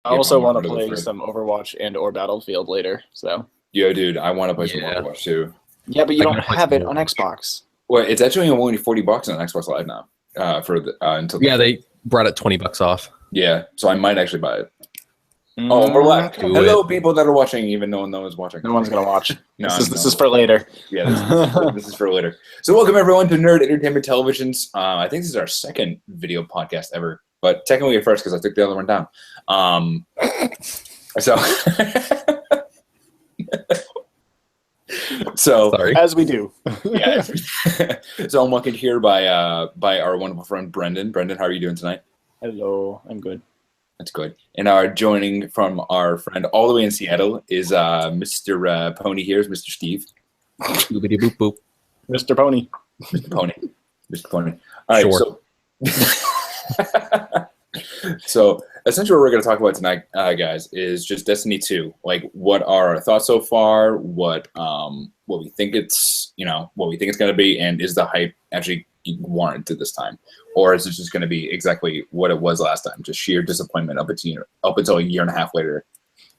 I also want to play some Overwatch and or Battlefield later. So. Yo, dude, I want to play some Overwatch too. Yeah, but you don't have it on Xbox. Well, it's actually only $40 on Xbox Live now. Until they brought it $20 off. Yeah, so I might actually buy it. Oh, we're live. Hello, people that are watching, even though no one's watching. No one's gonna watch. No, this is for later. Yeah, this is for later. So welcome everyone to Nerd Entertainment Television's. I think this is our second video podcast ever, but technically at first because I took the other one down. So sorry. As we do. Yeah. So I'm welcomed here by our wonderful friend Brendan. Brendan, how are you doing tonight? Hello, I'm good. That's good. And joining from our friend all the way in Seattle is Mr. Pony. Here's Mr. Steve. Boopity boop boop. Mr. Pony. Mr. Pony. Mr. Pony. All right. Sure. So essentially what we're going to talk about tonight, guys, is just Destiny 2. Like, what are our thoughts so far? What we think it's going to be, and is the hype actually warranted this time, or is it just going to be exactly what it was last time, just sheer disappointment up until a year and a half later?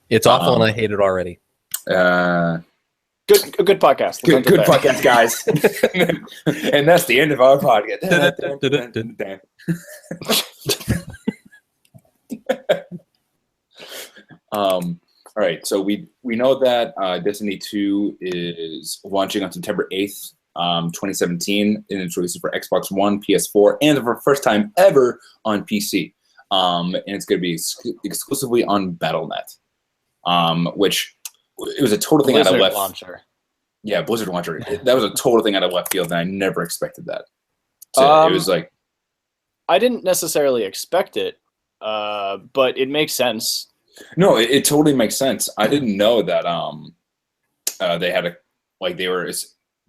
It's awful, and I hate it already. Good podcast. Good podcast, guys. And that's the end of our podcast. All right, so we know that Destiny 2 is launching on September 8th, 2017, and it's released for Xbox One, PS4, and for the first time ever on PC. And it's going to be exclusively on Battle.net, which it was a total thing out of left. Launcher. Yeah, Blizzard launcher. That was a total thing out of left field, and I never expected that. So it was like, I didn't necessarily expect it, but it makes sense. No, it totally makes sense. I didn't know that they had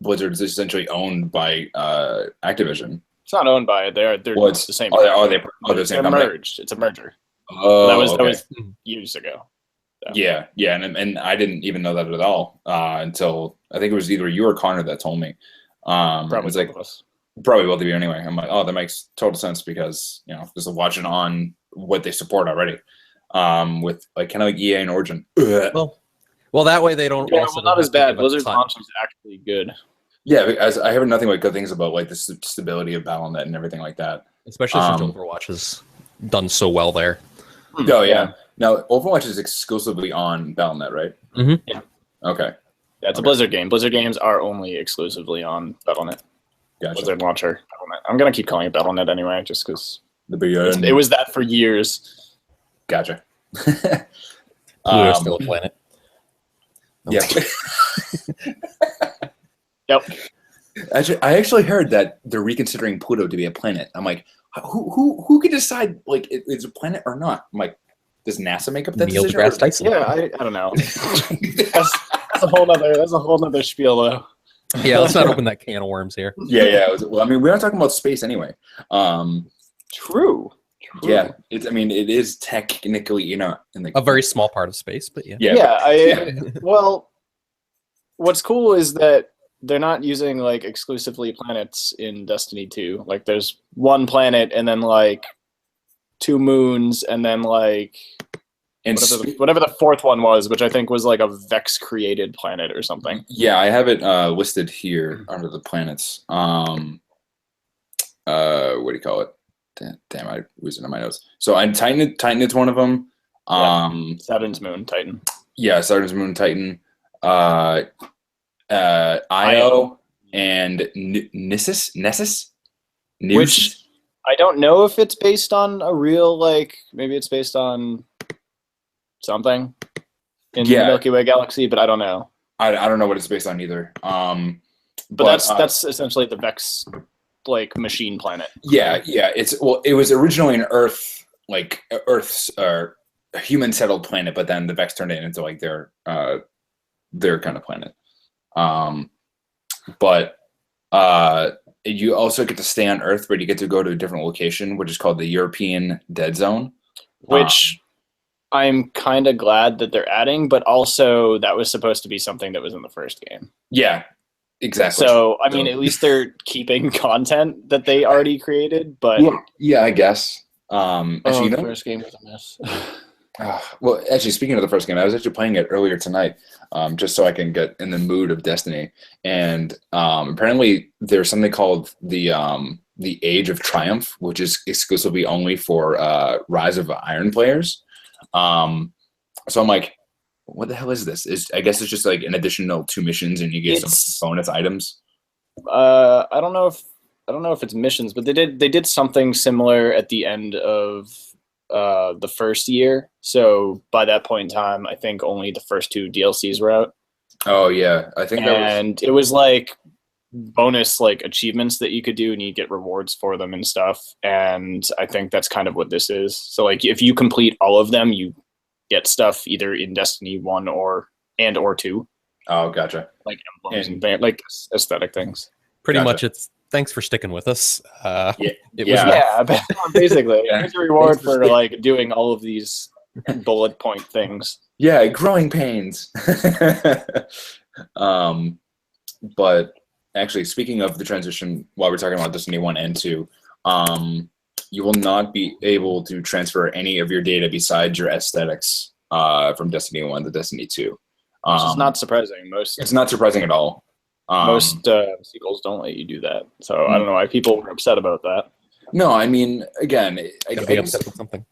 Blizzard's essentially owned by Activision. It's not owned by it. They're the same. They're merged. It's a merger. Oh, that was years ago. So. Yeah, and I didn't even know that at all until I think it was either you or Connor that told me. Probably it was like, both of us. Probably both of you anyway. I'm like, oh, that makes total sense because just watching on what they support already, with kind of like EA and Origin. Well, that way they don't. Yeah, not as bad. Blizzard's launch is actually good. Yeah, because I heard nothing but good things about like the stability of Battle.net and everything like that. Especially since Overwatch has done so well there. Oh yeah. Now Overwatch is exclusively on Battle.net, right? Mm-hmm. Yeah. Okay. Yeah, it's a Blizzard game. Blizzard games are only exclusively on Battle.net. Gotcha. Blizzard launcher. Battle.net. I'm gonna keep calling it Battle.net anyway, just because it was that for years. Gotcha. Pluto's still a planet. Yeah. Yep. I actually heard that they're reconsidering Pluto to be a planet. I'm like, who can decide like it's a planet or not? I'm like, does NASA make up that Neil decision? deGrasse Tyson. Yeah, I don't know. that's a whole nother spiel though. Yeah, let's not open that can of worms here. Yeah. Well, I mean, we're not talking about space anyway. True. Yeah, it is technically in a very small part of space, but yeah. Yeah. Well, what's cool is that they're not using like exclusively planets in Destiny 2. Like there's one planet and then like 2 moons and then like whatever the fourth one was, which I think was like a Vex created planet or something. Yeah, I have it listed here under the planets. What do you call it? Damn, I was in my notes. So Titan is one of them. Saturn's moon, Titan. Yeah, Saturn's moon, Titan. Io and Nessus? Which I don't know if it's based on a real, maybe it's based on something in the Milky Way galaxy, but I don't know. I don't know what it's based on either. But that's essentially the Vex machine planet. Yeah. It was originally an Earth's human settled planet, but then the Vex turned it into their kind of planet. But you also get to stay on Earth, but you get to go to a different location, which is called the European Dead Zone. Which I'm kind of glad that they're adding, but also that was supposed to be something that was in the first game. Yeah, exactly. So, I mean, at least they're keeping content that they already created, but... Yeah, I guess. The first game was a mess. Well, actually, speaking of the first game, I was actually playing it earlier tonight, just so I can get in the mood of Destiny. And apparently, there's something called the Age of Triumph, which is exclusively only for Rise of Iron players. So I'm like, what the hell is this? I guess it's just like an additional 2 missions, and you get some bonus items. I don't know if it's missions, but they did something similar at the end of the first year. So by that point in time, I think only the first 2 DLCs were out. Oh yeah, I think it was like bonus like achievements that you could do, and you get rewards for them and stuff. And I think that's kind of what this is. So like if you complete all of them, you get stuff either in Destiny 1 or 2. Oh, gotcha. Like emblems and like aesthetic things. Pretty Gotcha. much, it's thanks for sticking with us. Yeah, basically. Yeah. Here's a reward Thanks for for like doing all of these bullet point things. Yeah, growing pains. But actually, speaking of the transition, while we're talking about Destiny 1 and 2, you will not be able to transfer any of your data besides your aesthetics from Destiny 1 to Destiny 2. Which is not surprising. It's not surprising at all. Most sequels don't let you do that. So I don't know why people were upset about that. No, I mean, again, I Gotta be guess, upset with something.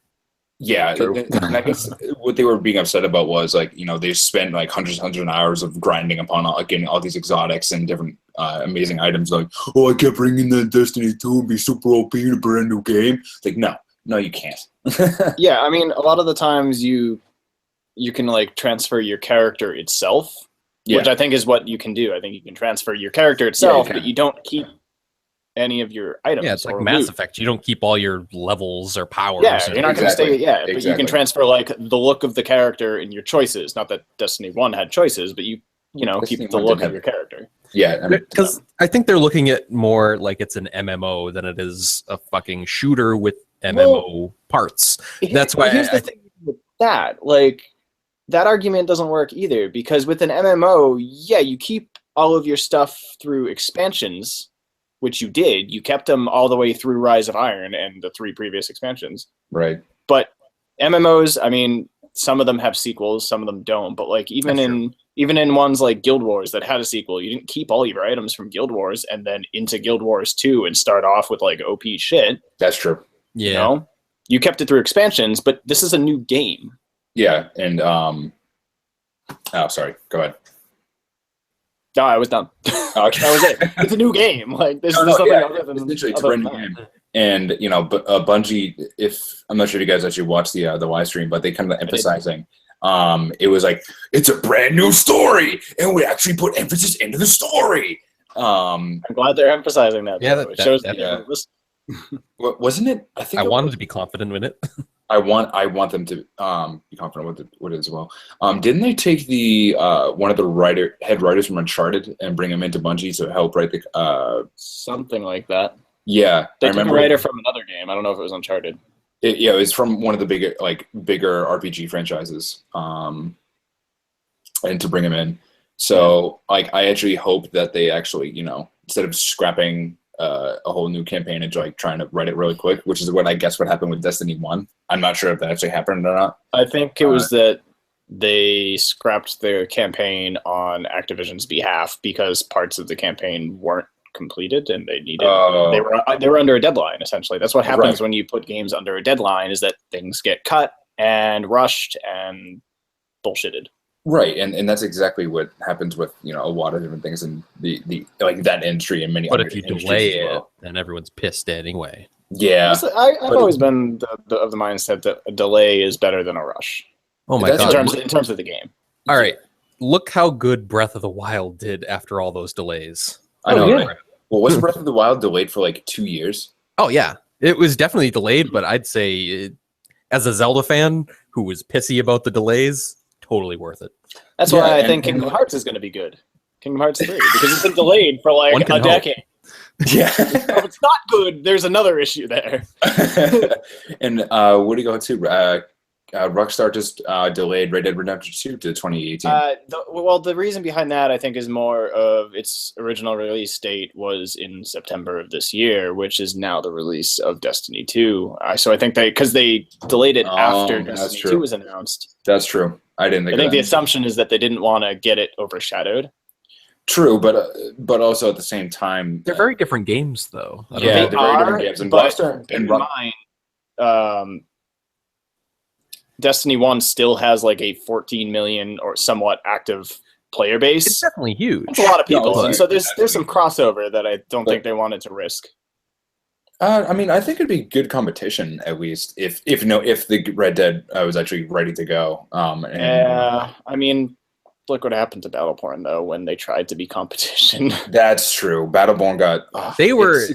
yeah, and I guess what they were being upset about was like, they spent like hundreds of hours of grinding upon getting all these exotics and different amazing items. Like, oh, I kept bringing the Destiny 2 and be super OP in a brand new game. It's like, no, you can't. Yeah, I mean, a lot of the times you can like transfer your character itself, which I think is what you can do. I think you can transfer your character itself, but you don't keep any of your items. Yeah, it's like or Mass loot. Effect. You don't keep all your levels or powers. Yeah, you're not going to stay. Yeah, but you Exactly. can transfer like the look of the character and your choices. Not that Destiny 1 had choices, but you Destiny keep the 1 look did of your character. Yeah, Because I think they're looking at more like it's an MMO than it is a fucking shooter with MMO parts. That's why Here's the thing with that. Like, that argument doesn't work either, because with an MMO, you keep all of your stuff through expansions, which you did. You kept them all the way through Rise of Iron and the 3 previous expansions. right. But MMOs, I mean, some of them have sequels, some of them don't. But like even in ones like Guild Wars that had a sequel, you didn't keep all your items from Guild Wars and then into Guild Wars 2 and start off with like OP shit. That's true. Yeah. You know? You kept it through expansions, but this is a new game. Yeah, and sorry, go ahead. No, I was done. That was it. It's a new game. Like there's nothing other than essentially it's a brand new game. And Bungie, if I'm not sure if you guys actually watched the live stream, but they kind of emphasizing, it was like it's a brand new story, and we actually put emphasis into the story. I'm glad they're emphasizing that. Yeah, it shows that- Wasn't it? I think I wanted to be confident with it. I want them to be confident with it as well. Didn't they take the one of the head writers from Uncharted and bring him into Bungie to help write the something like that. Yeah, They I took a remember writer from another game. I don't know if it was Uncharted. it was from one of the bigger RPG franchises, and to bring him in. So like, I actually hope that they actually instead of scrapping a whole new campaign and like trying to write it really quick, which is what I guess what happened with Destiny 1. I'm not sure if that actually happened or not. I think it was that they scrapped their campaign on Activision's behalf because parts of the campaign weren't completed and they needed they were under a deadline. Essentially, that's what happens when you put games under a deadline, is that things get cut and rushed and bullshitted. Right, and that's exactly what happens with a lot of different things in the like that industry and many. But other if you industries delay as it, well. then everyone's pissed anyway. Yeah, I've always been of the mindset that a delay is better than a rush. Oh my That's god! In terms of the game. All right, look how good Breath of the Wild did after all those delays. I know. yeah. Right? Well, wasn't Breath of the Wild delayed for like 2 years? Oh yeah, it was definitely delayed, but I'd say, as a Zelda fan who was pissy about the delays, totally worth it. That's why I think Kingdom Hearts is going to be good. Kingdom Hearts 3, because it's been delayed for like One a can hope. decade. Yeah. If it's not good, there's another issue there. And where do you go to? Rockstar just delayed Red Dead Redemption 2 to 2018. The reason behind that, I think, is more of its original release date was in September of this year, which is now the release of Destiny 2. So I think because they delayed it after Destiny 2 was announced. That's true. I think the assumption is that they didn't want to get it overshadowed. True, but also at the same time, they're very different games, though. They're very different games. And Rockstar, keep in mind, Destiny 1 still has like a 14 million or somewhat active player base. It's definitely huge. It's a lot of people, and so there's some crossover that I don't think they wanted to risk. I mean, I think it'd be good competition at least if the Red Dead was actually ready to go. I mean, look what happened to Battleborn though when they tried to be competition. That's true. Battleborn got they were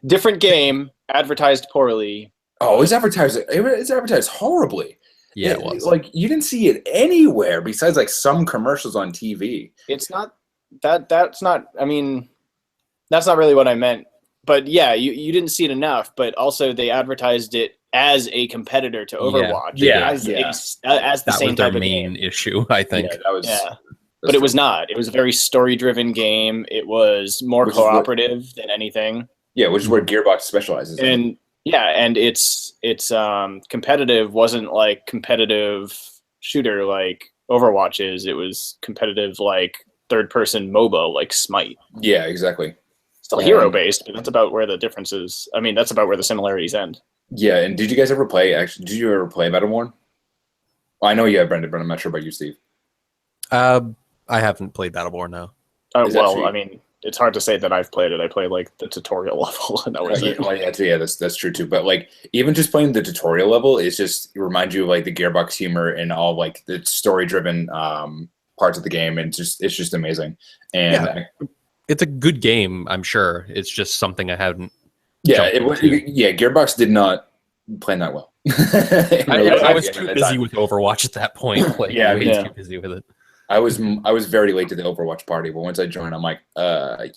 different game, advertised poorly. Oh, it's advertised horribly. Yeah, it was. Like you didn't see it anywhere besides like some commercials on TV. It's not that's not. I mean, that's not really what I meant. But yeah, you didn't see it enough. But also, they advertised it as a competitor to Overwatch. As the same type of main issue, I think. Yeah, that was. Yeah. But it was not. It was a very story-driven game. It was more cooperative than anything. Yeah, which is where Gearbox specializes. And its competitive wasn't like competitive shooter like Overwatch is. It was competitive like third-person MOBA like Smite. Yeah, exactly. Still hero-based, but that's about where the differences. I mean, that's about where the similarities end. Yeah, and did you guys ever play? Actually, did you ever play Battleborn? Well, I know you have, Brendan, but I'm not sure about you, Steve. I haven't played Battleborn now. I mean, it's hard to say that I've played it. I played like the tutorial level, and that was it. That's true too. But like, even just playing the tutorial level, it reminds you of like the Gearbox humor and all like the story-driven parts of the game, and it's just amazing. And it's a good game, I'm sure. It's just something I haven't. Gearbox did not plan that well. I was too busy with Overwatch at that point. Too busy with it. I was very late to the Overwatch party, but once I joined, I'm like,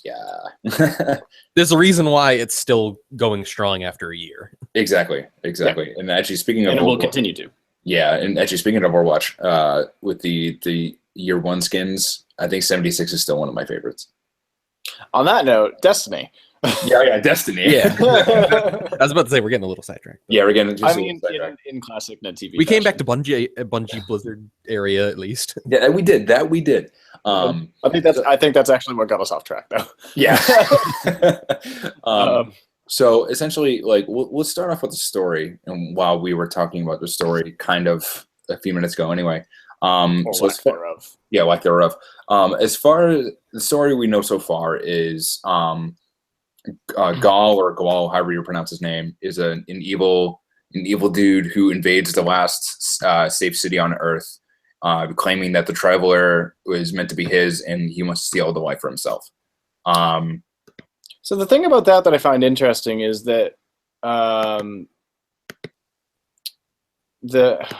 yeah. There's a reason why it's still going strong after a year. Exactly. Yeah. And actually, speaking of, and it will continue to. Yeah, and actually, speaking of Overwatch, with the year one skins, I think 76 is still one of my favorites. On that note, Destiny. Destiny. Yeah. I was about to say we're getting a little sidetracked. Yeah, we're getting. In classic NETV. We came back to Bungie Blizzard area at least. Yeah, we did. I think that's actually what got us off track, though. Yeah. So essentially, like, let's start off with the story. And while we were talking about the story, kind of a few minutes ago, anyway. Lack thereof. Yeah, lack thereof. As far as the story we know so far is, Gaul or Gaul, however you pronounce his name, is an evil dude who invades the last safe city on Earth, claiming that the Traveler was meant to be his, and he wants to steal the life for himself. So the thing about that I find interesting is that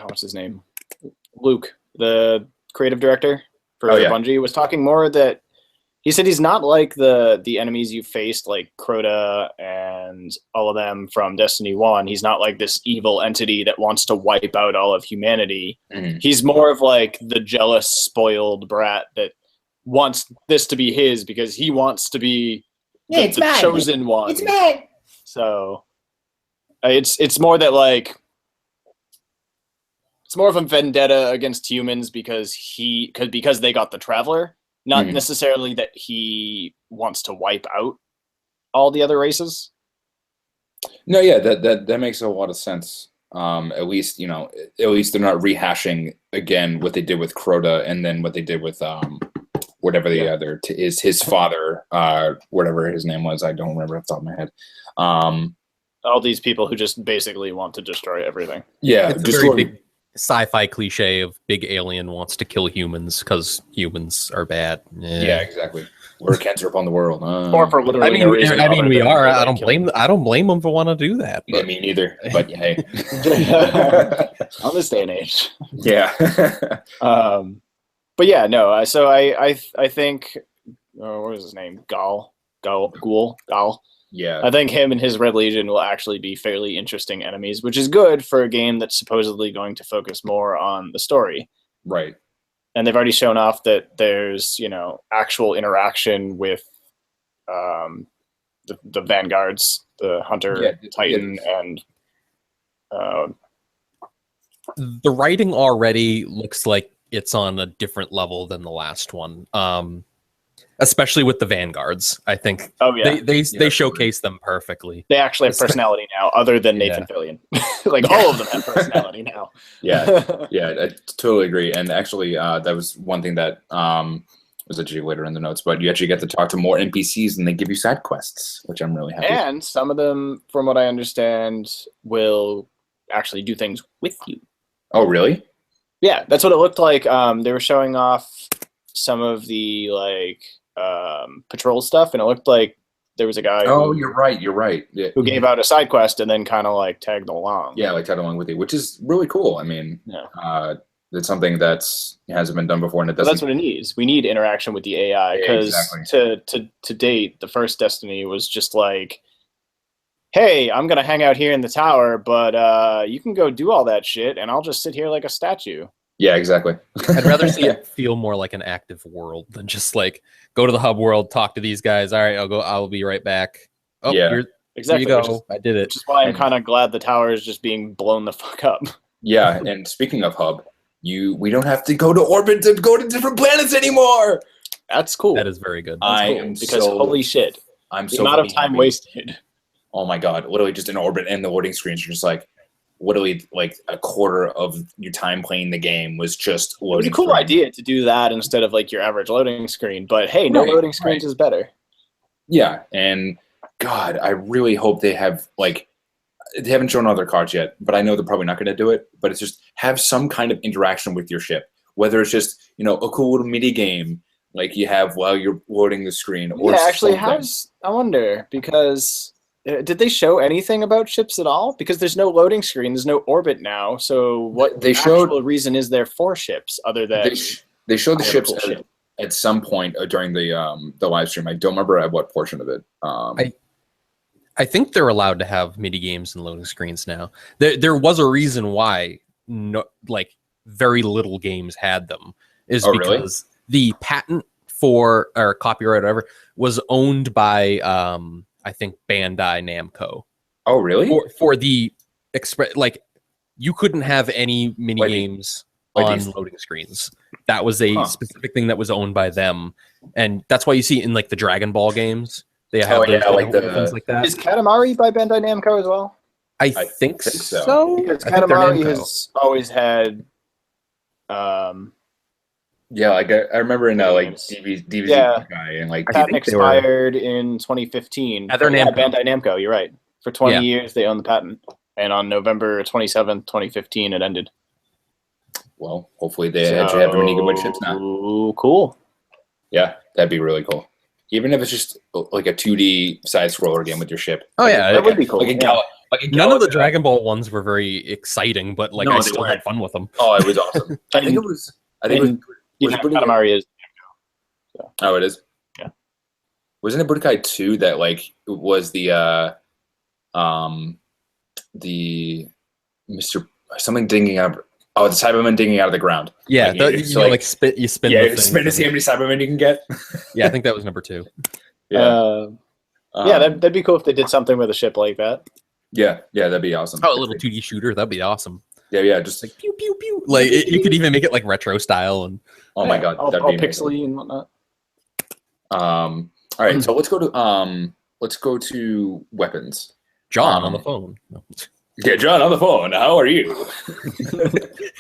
what's his name? Luke, the creative director for Bungie, was talking more that he said he's not like the enemies you faced, like Crota and all of them from Destiny 1. He's not like this evil entity that wants to wipe out all of humanity. Mm-hmm. He's more of like the jealous, spoiled brat that wants this to be his because he wants to be the chosen one. It's mine. So it's more that like it's more of a vendetta against humans because they got the Traveler. Not necessarily that he wants to wipe out all the other races. No, yeah, that makes a lot of sense. At least they're not rehashing again what they did with Crota and then what they did with whatever the other is his father, whatever his name was. I don't remember off the top of my head. All these people who just basically want to destroy everything. Yeah, it's a very big sci-fi cliche of big alien wants to kill humans because humans are bad. Yeah, exactly. We're a cancer upon the world. Or for literally I mean, we are. I don't blame them for wanting to do that. Yeah, me neither. But hey, on this day and age. Yeah. But yeah, no. So I think what was his name? Gaul. Yeah. I think him and his Red Legion will actually be fairly interesting enemies, which is good for a game that's supposedly going to focus more on the story. Right. And they've already shown off that there's, actual interaction with the vanguards, the Hunter, Titan, and the writing already looks like it's on a different level than the last one. Especially with the vanguards, I think. Oh yeah, they showcase them perfectly. They actually have personality now, other than Nathan Fillion. All of them have personality now. Yeah, I totally agree. And actually, that was one thing that was actually later in the notes. But you actually get to talk to more NPCs, and they give you side quests, which I'm really happy. And some of them, from what I understand, will actually do things with you. Oh, really? Yeah, that's what it looked like. They were showing off some of the patrol stuff, and it looked like there was a guy. Oh, you're right. Yeah. Who gave out a side quest and then kind of tagged along. Yeah, tagged along with you, which is really cool. I mean, it's something that's hasn't been done before, and it doesn't. Well, that's what it needs. We need interaction with the AI because to date, the first Destiny was just hey, I'm gonna hang out here in the tower, but you can go do all that shit, and I'll just sit here like a statue. Yeah, exactly. I'd rather see it feel more like an active world than just go to the hub world, talk to these guys. All right, I'll be right back. Oh, yeah, exactly. Here you go. I did it. Which is why I'm kind of glad the tower is just being blown the fuck up. Yeah, and speaking of hub, we don't have to go to orbit to go to different planets anymore. That's cool. That is very good. Because holy shit, the amount of time wasted. Oh my god, literally just in orbit and the loading screens are just literally a quarter of your time playing the game was just loading. It's a cool idea to do that instead of your average loading screen, but hey, no loading screens is better. Yeah, and God, I really hope they have they haven't shown other cards yet, but I know they're probably not going to do it. But it's just have some kind of interaction with your ship, whether it's just a cool little mini game like you have while you're loading the screen. Or actually, I wonder because. Did they show anything about ships at all? Because there's no loading screen, there's no orbit now. So what actual reason is there for ships other than they showed the ships at some point during the live stream. I don't remember at what portion of it. I think they're allowed to have mini games and loading screens now. There was a reason why very little games had them is because the patent for or copyright or whatever was owned by I think Bandai Namco. Oh, really? For the you couldn't have any mini games on loading screens. That was a specific thing that was owned by them, and that's why you see in the Dragon Ball games they have things like that. Is Katamari by Bandai Namco as well? I think so. Because Katamari has always had. Yeah, I remember in DBZ guy and patent expired in 2015. Bandai Namco, you're right. For 20 years they owned the patent, and on November 27th, 2015, it ended. Well, hopefully they actually have many good ships now. Cool. Yeah, that'd be really cool. Even if it's just a 2D side scroller game with your ship. Oh yeah, that would be cool. None of the Dragon Ball ones were very exciting, but I still had fun with them. Oh, it was awesome. I think it was. Katamari is. So. Oh, it is. Yeah. Wasn't it Budokai 2 that was the Mr. something digging out? Oh, the Cybermen digging out of the ground. Yeah, you spin. Yeah, spin to see how many Cybermen you can get. Yeah, I think that was number 2. Yeah. That'd be cool if they did something with a ship like that. Yeah, that'd be awesome. Oh, a little 2D shooter, that'd be awesome. Yeah, just pew pew pew. You could even make it retro style and. Oh my god, that'd be pixely and whatnot. All right, so let's go to weapons. John on the phone. No. Yeah, John on the phone. How are you?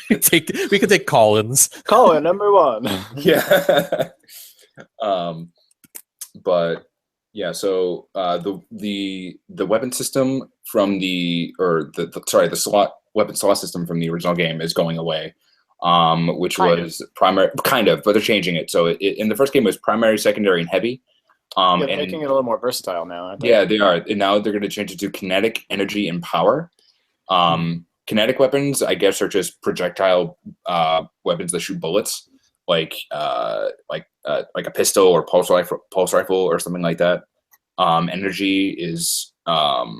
We could take Collins. Colin number 1. Yeah. But yeah, so the weapon system from the weapon slot system from the original game is going away. Which was primary, but they're changing it. So in the first game it was primary, secondary, and heavy. And making it a little more versatile now, aren't they? Yeah, they are. And now they're going to change it to kinetic, energy, and power. Kinetic weapons, I guess, are just projectile weapons that shoot bullets, like a pistol or pulse rifle or something like that. Energy is for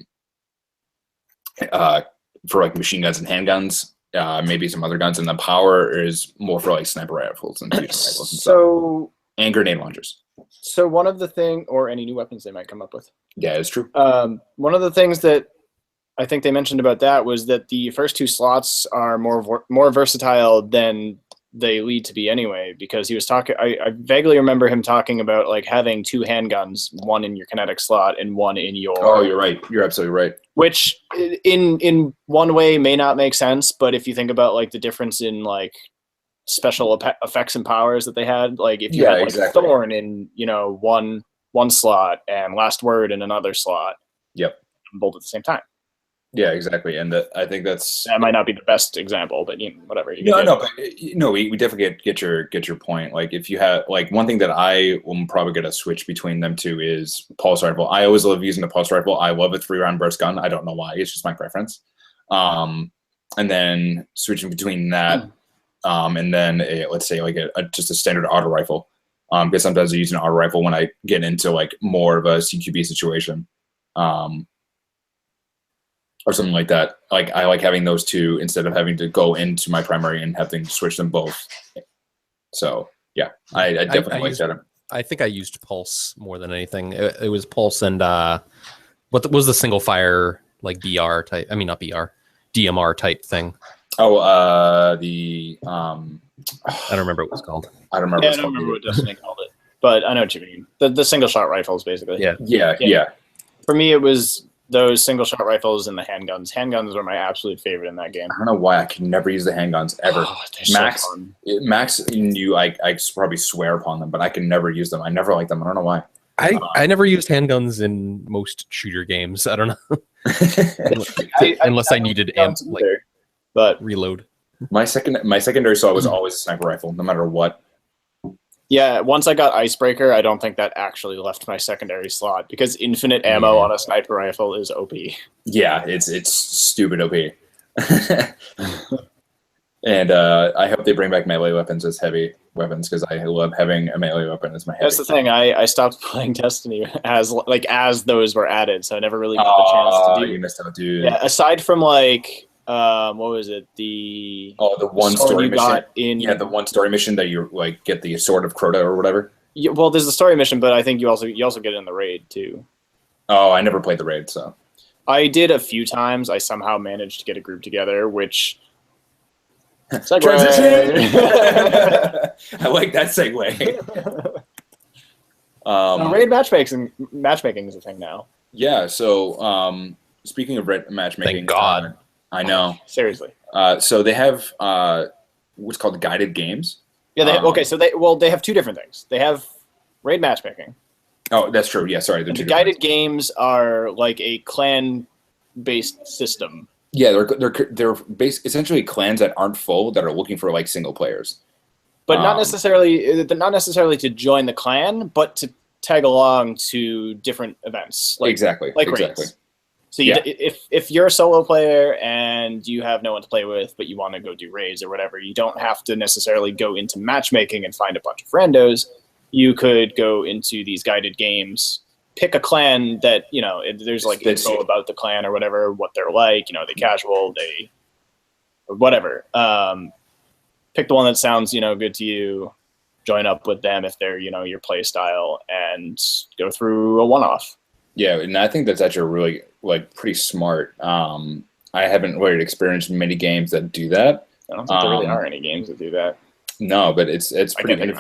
like machine guns and handguns. Maybe some other guns, and the power is more for like sniper rifles and fusion rifles and stuff. And grenade launchers. So one of the or any new weapons they might come up with. Yeah, it's true. One of the things that I think they mentioned about that was that the first 2 slots are more versatile than they lead to be anyway, because he was talking, I vaguely remember him talking about like having 2 handguns, one in your kinetic slot and one in your... Oh, you're right. You're absolutely right. Which in one way may not make sense, but if you think about like the difference in like special effects and powers that they had, like if you had like a Thorn in, one slot and Last Word in another slot. Yep. Both at the same time. Yeah, exactly, and I think that might not be the best example, but whatever. We definitely get your point. Like if you have like one thing that I will probably get a switch between them two is pulse rifle. I always love using the pulse rifle. I love a 3-round burst gun. I don't know why. It's just my preference. And then switching between that, and then let's say like just a standard auto rifle. Because sometimes I use an auto rifle when I get into like more of a CQB situation. Or something like that. Like I like having those two instead of having to go into my primary and having to switch them both. So yeah, I definitely like that. I think I used pulse more than anything. It was pulse and what was the single fire like BR type? I mean not BR, DMR type thing. Oh, I don't remember what it was called. I don't remember. Yeah, I don't remember what Destiny called it, but I know what you mean. The single shot rifles, basically. Yeah. For me, it was those single shot rifles and the handguns. Handguns were my absolute favorite in that game. I don't know why I can never use the handguns ever. Max, so fun. Max, I probably swear upon them, but I can never use them. I never liked them. I don't know why. I never used handguns in most shooter games. I don't know. Unless I needed but reload. My secondary slot was always a sniper rifle, no matter what. Yeah, once I got Icebreaker, I don't think that actually left my secondary slot because infinite ammo on a sniper rifle is OP. Yeah, it's stupid OP. And I hope they bring back melee weapons as heavy weapons because I love having a melee weapon as my heavy. That's the thing. I stopped playing Destiny as those were added, so I never really got the chance to do. You missed out, dude. Yeah, aside from like. What was it? The one story mission. Got in the one story mission that you like get the Sword of Crota or whatever. Yeah, well, there's the story mission, but I think you also get it in the raid too. Oh, I never played the raid, so I did a few times. I somehow managed to get a group together, which transition. I like that segue. Raid matchmaking is a thing now. Yeah. So speaking of raid matchmaking, thank God. I know. Seriously. So they have what's called guided games. Yeah. So they have 2 different things. They have raid matchmaking. Oh, that's true. Yeah, sorry. The guided games are like a clan-based system. Yeah, they're essentially clans that aren't full that are looking for like single players. But not necessarily to join the clan, but to tag along to different events. Exactly. Raids. So if you're a solo player and you have no one to play with, but you want to go do raids or whatever, you don't have to necessarily go into matchmaking and find a bunch of randos. You could go into these guided games, pick a clan that, there's like info about the clan or whatever, what they're like, they casual, whatever. Pick the one that sounds, good to you, join up with them if they're, your play style, and go through a one-off. Yeah, and I think that's actually really pretty smart. I haven't really experienced many games that do that. I don't think there really are any games that do that. No, but it's pretty.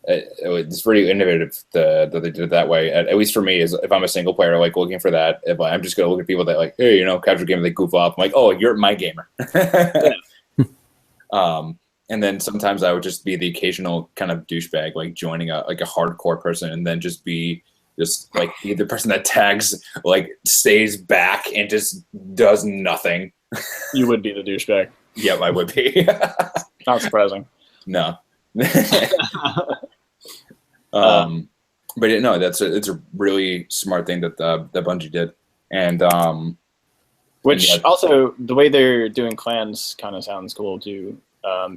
It's pretty innovative that they did it that way. At least for me, is if I'm a single player looking for that, if I'm just gonna look at people that hey, casual game, they goof off. I'm like, oh, you're my gamer. And then sometimes I would just be the occasional kind of douchebag, joining a hardcore person, and then just be. Just the person that tags, stays back and just does nothing. You would be the douchebag. Yep, I would be. Not surprising. No. But no, it's a really smart thing that Bungie did, and also the way they're doing clans kind of sounds cool too,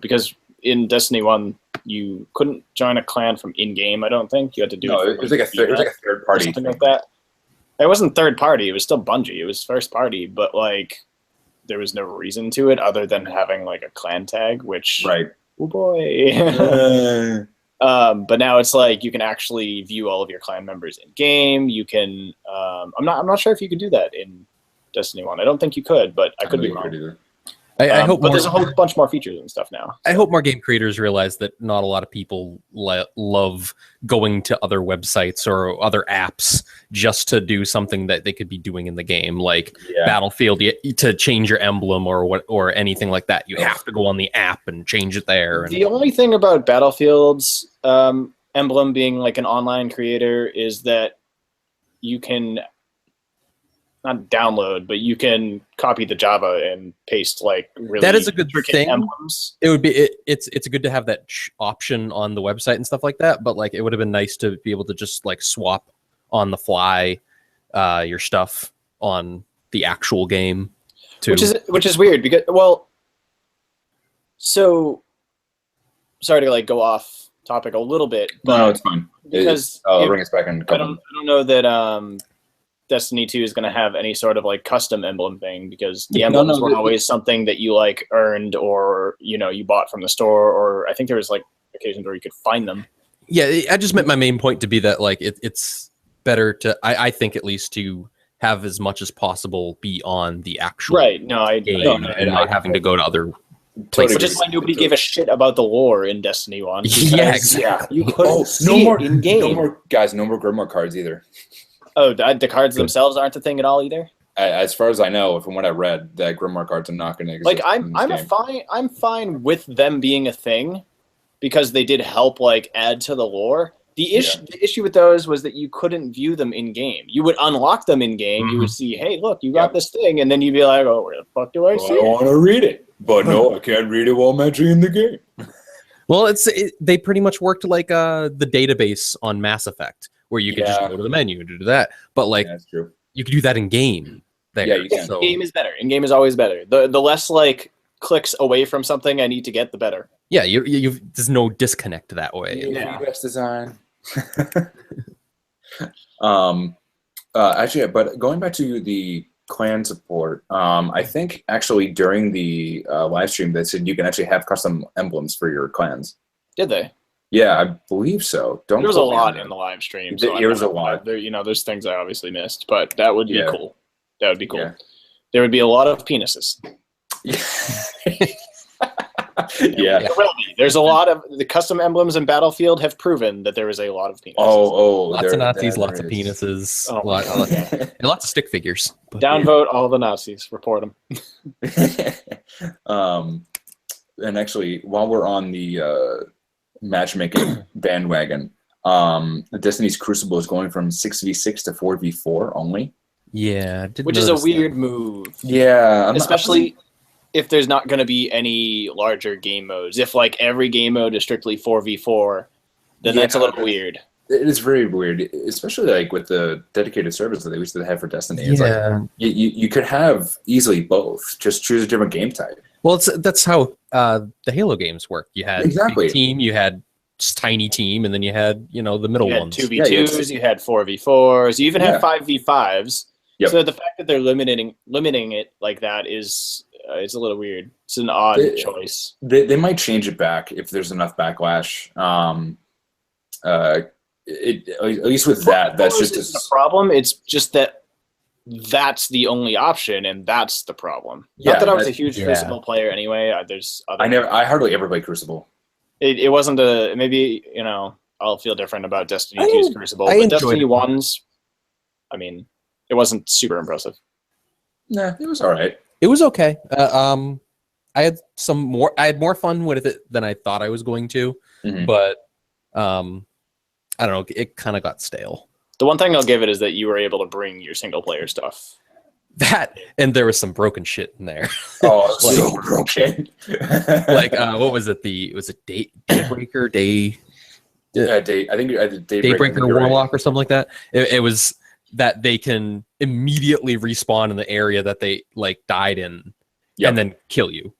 because in Destiny 1 you couldn't join a clan from in-game. I don't think you had to do it was like a third party, something like that. It wasn't third party. It was still Bungie. It was first party, but like there was no reason to it other than having like a clan tag, which oh boy. But now it's like you can actually view all of your clan members in game. You can. I'm not sure if you could do that in Destiny 1. I don't think you could, but I could be wrong. I hope but there's a whole bunch more features and stuff now. I hope more game creators realize that not a lot of people love going to other websites or other apps just to do something that they could be doing in the game, like Battlefield. To change your emblem or anything like that, you have to go on the app and change it there. The only thing about Battlefield's emblem being like an online creator is that you can not download, but you can copy the Java and paste like really. That is a good thing. Emblems. It would be. It's good to have that option on the website and stuff like that. But like, it would have been nice to be able to just like swap on the fly your stuff on the actual game too. Which is weird because so sorry to like go off topic a little bit, but no, it's fine because I'll bring us back in. I don't know that Destiny 2 is going to have any sort of like custom emblem thing because the emblems were always something that you like earned or you bought from the store, or I think there was like occasions where you could find them. Yeah, I just meant my main point to be that like it's better to I think at least to have as much as possible be on the actual game and not having to go to other places. Which is why nobody gave a shit about the lore in Destiny 1. Yeah, exactly. You couldn't see it in game. No more Grimoire cards either. Oh, the cards themselves aren't a thing at all either. As far as I know, from what I read, that Grimoire cards are not going to exist. Like I'm fine with them being a thing because they did help like add to the lore. The issue with those was that you couldn't view them in game. You would unlock them in game. You would see, hey, look, you got this thing, and then you'd be like, oh, where the fuck do I see it? I want to read it, but no, I can't read it while I'm actually in the game. Well, they pretty much worked like the database on Mass Effect, where you could just go to the menu and do that. But like, that's true. You could do that in game. Yeah, you can. So, game is better. In game is always better. The less like clicks away from something I need to get, the better. Yeah, there's no disconnect that way. Yeah, best design. Actually, but going back to the clan support, I think actually during the live stream they said you can actually have custom emblems for your clans. Did they? Yeah, I believe so. There was a lot in the live stream. So there was a lot. There's things I obviously missed, but that would be cool. That would be cool. Yeah. There would be a lot of penises. Yeah. There will be. There's a lot of the custom emblems in Battlefield have proven that there is a lot of penises. Lots of Nazis, lots of penises, and lots of stick figures. Downvote all the Nazis. Report them. And actually, while we're on the matchmaking bandwagon, Destiny's Crucible is going from 6v6 to 4v4 only. Yeah, which is a weird move. Yeah, especially if there's not going to be any larger game modes. If like every game mode is strictly 4v4, then that's a little weird. It is very weird, especially like with the dedicated servers that they used to have for Destiny. It's like you could have easily both. Just choose a different game type. Well, that's how the Halo games work. You had big team, you had tiny team, and then you had the middle ones. 2v2s, you had 4v4s, you even had 5v5s. Yep. So the fact that they're limiting it like that is it's a little weird. It's an odd choice. They might change it back if there's enough backlash. At least with that's just a problem. It's just that that's the only option, and that's the problem. Yeah, not that I was a huge Crucible player anyway. There's other. I hardly ever play Crucible. It wasn't maybe I'll feel different about Destiny 2's Crucible, but Destiny 1's, I mean, it wasn't super impressive. Nah, it was all right. It was okay. I had more fun with it than I thought I was going to, but I don't know. It kind of got stale. The one thing I'll give it is that you were able to bring your single player stuff. That, and there was some broken shit in there. Oh, so broken. Like, what was it? Was it Daybreaker? I think Daybreaker Warlock or something like that. It was that they can immediately respawn in the area that they like died in, and then kill you.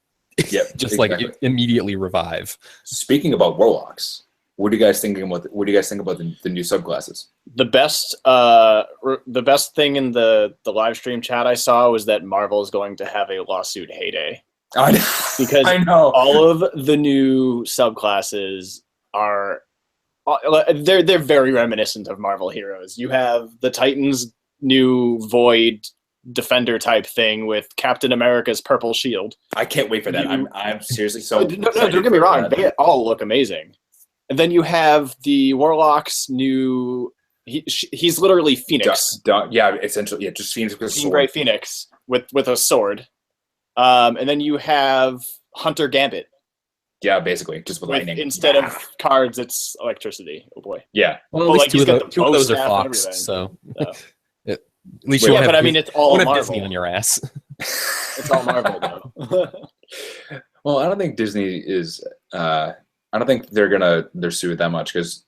Yep, just exactly. like immediately revive. Speaking about warlocks, what do you guys think about the new subclasses? The best thing in the live stream chat I saw was that Marvel is going to have a lawsuit heyday. Because I know all of the new subclasses are they're very reminiscent of Marvel heroes. You have the Titans' new Void Defender type thing with Captain America's purple shield. I can't wait for that. I'm seriously so. No, don't get me wrong. They all look amazing. And then you have the Warlock's new. He's literally Phoenix. Yeah, essentially, yeah, just Phoenix with a sword. Gray Phoenix with a sword. And then you have Hunter Gambit. Yeah, basically, just with lightning. Instead of cards, it's electricity. Oh boy. Yeah. Well, at least two of those are Fox, so. At least you but I mean, it's all Marvel. Disney on your ass. It's all Marvel, though. Well, I don't think Disney is. I don't think they're sued that much because.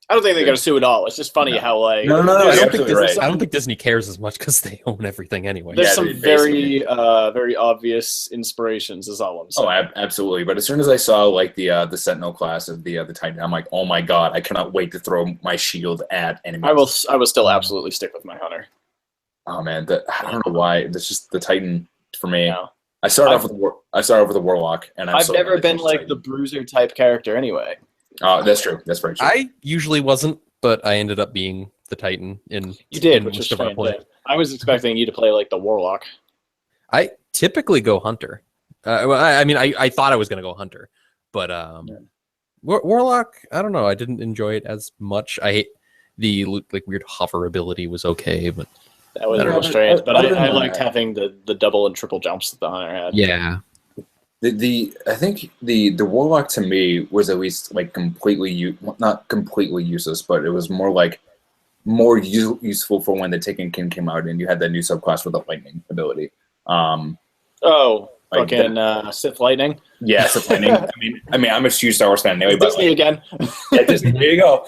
I don't think they're gonna sue at all. It's just funny how like no. I don't think Disney cares as much because they own everything anyway. There's some very obvious inspirations. Is all I'm saying. Oh, absolutely. But as soon as I saw like the Sentinel class of the Titan, I'm like, oh my god, I cannot wait to throw my shield at enemies. I will still absolutely stick with my Hunter. Oh man, I don't know why. That's just the Titan for me. No. I started off with the Warlock, and I've never been like the Bruiser type character anyway. Oh, that's true. That's very true. I usually wasn't, but I ended up being the Titan in. You did, which is strange. I was expecting you to play like the Warlock. I typically go Hunter. I thought I was going to go Hunter, but Warlock. I don't know. I didn't enjoy it as much. I hate the like weird hover ability was okay, but that was a little strange. But I liked having the double and triple jumps that the Hunter had. Yeah. I think the Warlock to me was at least like not completely useless, but it was more useful for when the Taken King came out and you had that new subclass with the lightning ability. Sith Lightning. Yeah, Sith Lightning. I mean, I'm a huge Star Wars fan anyway. Disney again. Yeah, Disney. There you go.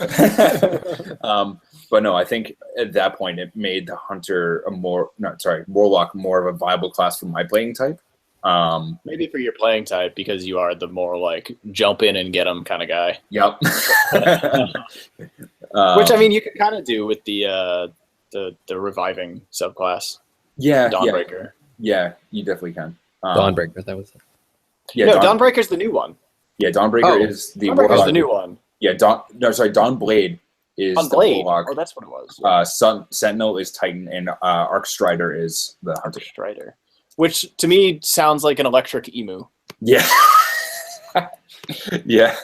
But no, I think at that point it made the Hunter Warlock more of a viable class for my playing type. Maybe for your playing type because you are the more like jump in and get them kind of guy. Yep. Which I mean you can kind of do with the reviving subclass. Yeah. Dawnbreaker. Yeah, you definitely can. Dawnbreaker, that was it. Yeah, no, Dawnbreaker's the new one. Yeah, Dawnbreaker is the Dawnbreaker's the new one. Yeah, Dawnblade is the Warlock. Oh, that's what it was. Sentinel is Titan, and Arc Strider is the Hunter. Strider. Which to me sounds like an electric emu. Yeah. Yeah.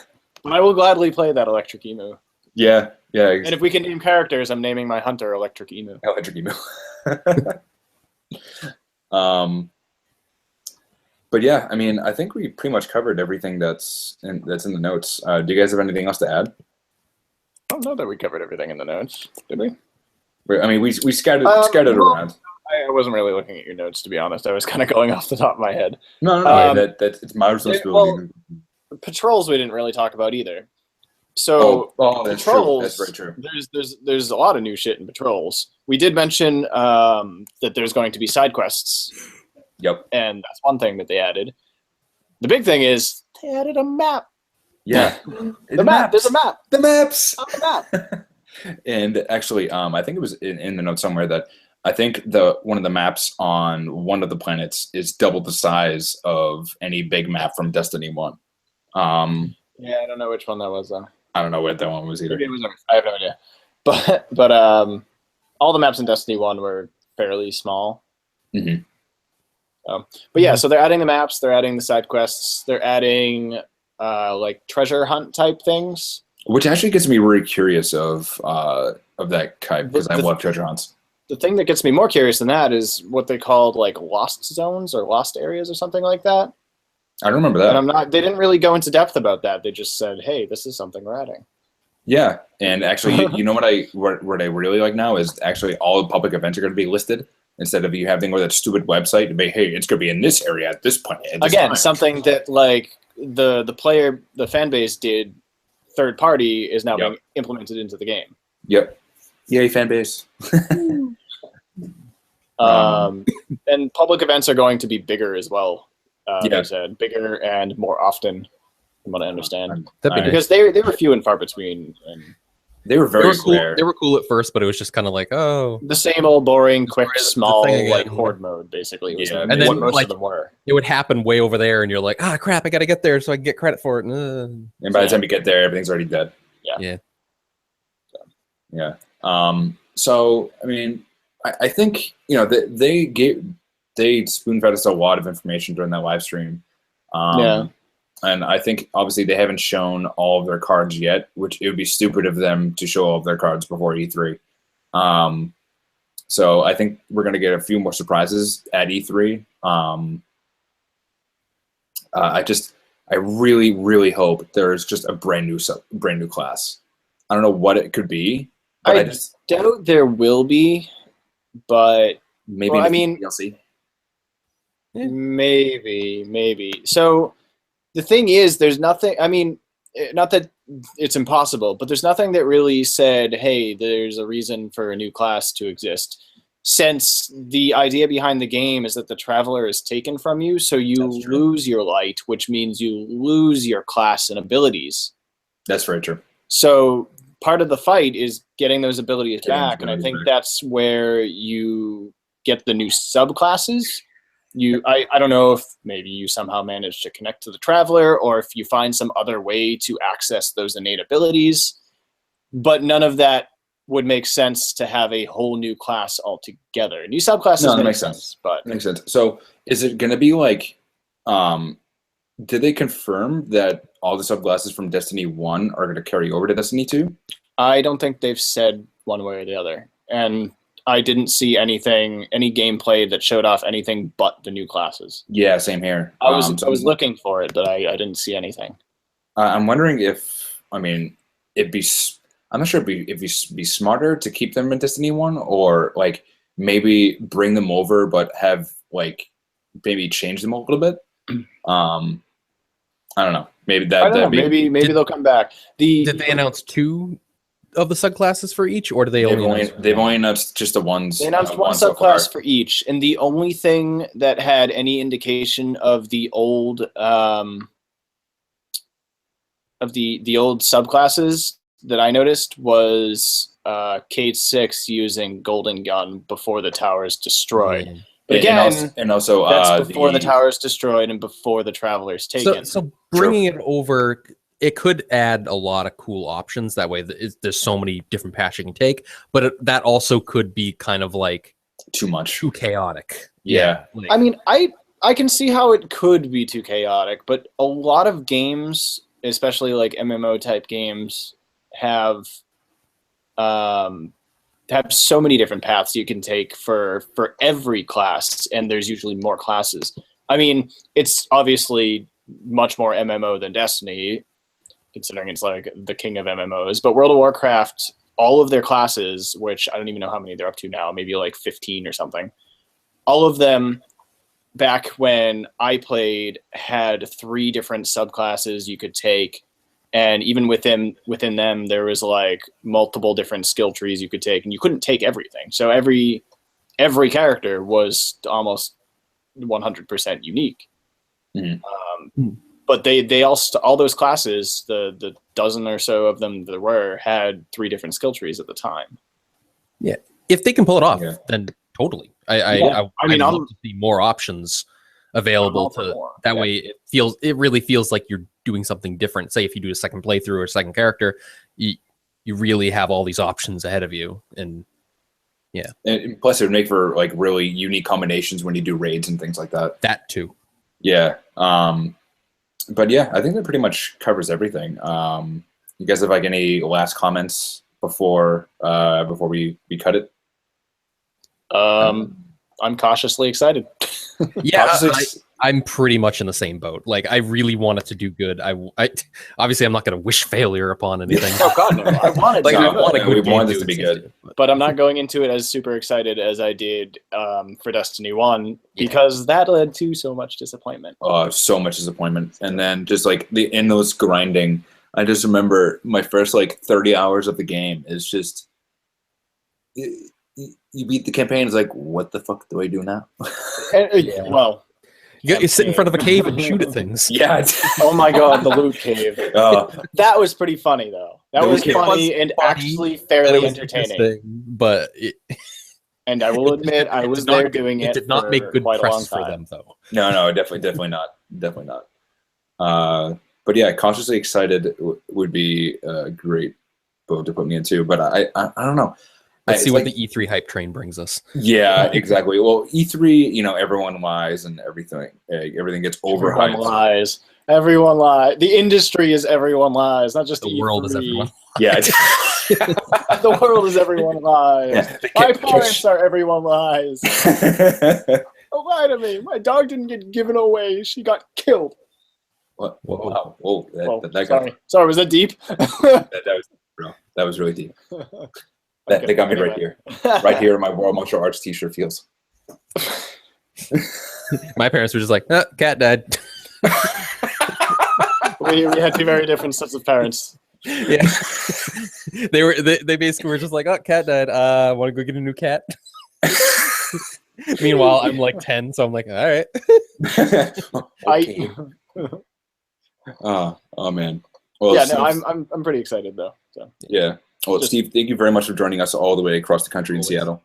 But I will gladly play that electric emu. Yeah. And if we can name characters, I'm naming my Hunter Electric Emu. Electric Emu. But yeah, I mean, I think we pretty much covered everything that's in the notes. Do you guys have anything else to add? I don't know that we covered everything in the notes, did we? I mean, we scattered it around. I wasn't really looking at your notes, to be honest. I was kind of going off the top of my head. No. It's my responsibility. Patrols we didn't really talk about either. So that's Patrols, true. That's very true. There's a lot of new shit in Patrols. We did mention that there's going to be side quests. Yep. And that's one thing that they added. The big thing is they added a map. Yeah. The map. There's a map. The maps. On the map. And actually, I think it was in the notes somewhere that I think one of the maps on one of the planets is double the size of any big map from Destiny 1. Yeah, I don't know which one that was though. I don't know what that one was either. Maybe it was, I have no idea. But all the maps in Destiny 1 were fairly small. Mm-hmm. But yeah, so they're adding the maps, they're adding the side quests, they're adding like treasure hunt type things. Which actually gets me really curious of that type because I love treasure hunts. The thing that gets me more curious than that is what they called like lost zones or lost areas or something like that. I don't remember that. And they didn't really go into depth about that. They just said, "Hey, this is something we're adding." Yeah, and actually, you know what I really like now is actually all the public events are going to be listed instead of you having that stupid website to be, hey, it's going to be in this area at this point. Again, something that like the fan base did third party is now being implemented into the game. Yep. Yay, fan base. And public events are going to be bigger as well. They said bigger and more often, from what I understand. Because they were few and far between. And they were very cool. rare. They were cool at first, but it was just kind of like, oh, the same old boring, quick, small, again, horde mode, basically. Was and then what most like, of them were. It would happen way over there, and you're like, ah, crap, I got to get there so I can get credit for it. And by the time you get there, everything's already dead. Yeah. So I mean, I think they spoon-fed us a lot of information during that live stream. And I think obviously they haven't shown all of their cards yet, which it would be stupid of them to show all of their cards before E3. So I think we're going to get a few more surprises at E3. I really, really hope there's just a brand new class. I don't know what it could be. But I just doubt there will be, but maybe DLC. Maybe. So the thing is, there's nothing. I mean, not that it's impossible, but there's nothing that really said, "Hey, there's a reason for a new class to exist." Since the idea behind the game is that the Traveler is taken from you, so you lose your light, which means you lose your class and abilities. That's very true. So part of the fight is getting those abilities back, and I think that's where you get the new subclasses. I don't know if maybe you somehow manage to connect to the Traveler, or if you find some other way to access those innate abilities, but none of that would make sense to have a whole new class altogether. New subclasses makes sense. But makes sense. So is it going to be like, did they confirm that all the subclasses from Destiny 1 are going to carry over to Destiny 2? I don't think they've said one way or the other. And I didn't see any gameplay that showed off anything but the new classes. Yeah, same here. I was looking for it, but I didn't see anything. I'm wondering if, I'm not sure if it'd be smarter to keep them in Destiny 1, or like maybe bring them over but have like maybe change them a little bit. I don't know. Maybe maybe they'll come back. Did they announce 2 of the subclasses for each, or do they they've only announced just the ones? They announced one subclass for each, and the only thing that had any indication of the old subclasses that I noticed was Cade 6 using Golden Gun before the tower is destroyed. Yeah. But again, and also that's before the tower is destroyed and before the Traveler's taken. So bringing it over, it could add a lot of cool options. That way, there's so many different paths you can take. But that also could be kind of like too chaotic. Yeah. I mean, I can see how it could be too chaotic, but a lot of games, especially like MMO type games, have so many different paths you can take for every class, and there's usually more classes. I mean, it's obviously much more MMO than Destiny, considering it's like the king of MMOs, but World of Warcraft, all of their classes, which I don't even know how many they're up to now, maybe like 15 or something, all of them back when I played had 3 different subclasses you could take. And even within them, there was like multiple different skill trees you could take, and you couldn't take everything. So every character was almost 100% unique. Mm-hmm. But they all those classes, the dozen or so of them there were, had 3 different skill trees at the time. Yeah, if they can pull it off, then totally. I'd love to see more options available that way. It really feels like you're doing something different. Say if you do a second playthrough or a second character, you really have all these options ahead of you, and plus it would make for like really unique combinations when you do raids and things like that. That too. Yeah. But yeah, I think that pretty much covers everything. You guys have like any last comments before we cut it? I'm cautiously excited. Yeah, I'm pretty much in the same boat. Like, I really want it to do good. I obviously I'm not going to wish failure upon anything. Oh God, no! I wanted we want this to be good, but I'm not going into it as super excited as I did for Destiny 1 because that led to so much disappointment. So much disappointment, and then just like the endless grinding. I just remember my first like 30 hours of the game is just. You beat the campaign. It's like, what the fuck do I do now? Well, You sit in front of a cave and shoot at things. Yeah. Oh my god, the loot cave. That was pretty funny though. That was funny and actually fairly entertaining. But and I will admit, I was there doing it. It did not make good press for them, though. No, definitely not. But yeah, cautiously excited would be a great boat to put me into. But I don't know. Let's see what the E3 hype train brings us. Yeah, exactly. Well, E3, everyone lies and everything. Everything gets overhyped. Everyone lies. The industry is everyone lies, not just the world is everyone. Yeah. The world is everyone lies. Yeah, my parents are everyone lies. Don't lie to me. My dog didn't get given away. She got killed. What? Whoa. Sorry, was that deep? That was really deep. They got me right here. Right here, my World Martial Arts t-shirt feels. My parents were just like, cat died. we had two very different sets of parents. Yeah. They basically were just like, cat died. Want to go get a new cat? Meanwhile, I'm like 10, so I'm like, all right. Okay. Oh man. Well, yeah, no, I'm pretty excited though. So. Yeah. Well, Steve, thank you very much for joining us all the way across the country in Seattle.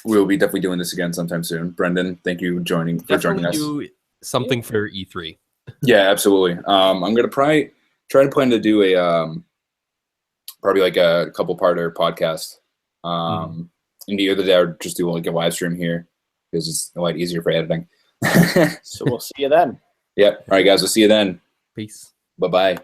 We'll be definitely doing this again sometime soon. Brendan, thank you for joining us. Do something for E3. Yeah, absolutely. I'm gonna try to plan to do a probably like a couple-parter podcast. And the other day, I'll just do like a live stream here because it's a lot easier for editing. So we'll see you then. Yep. All right, guys. We'll see you then. Peace. Bye-bye.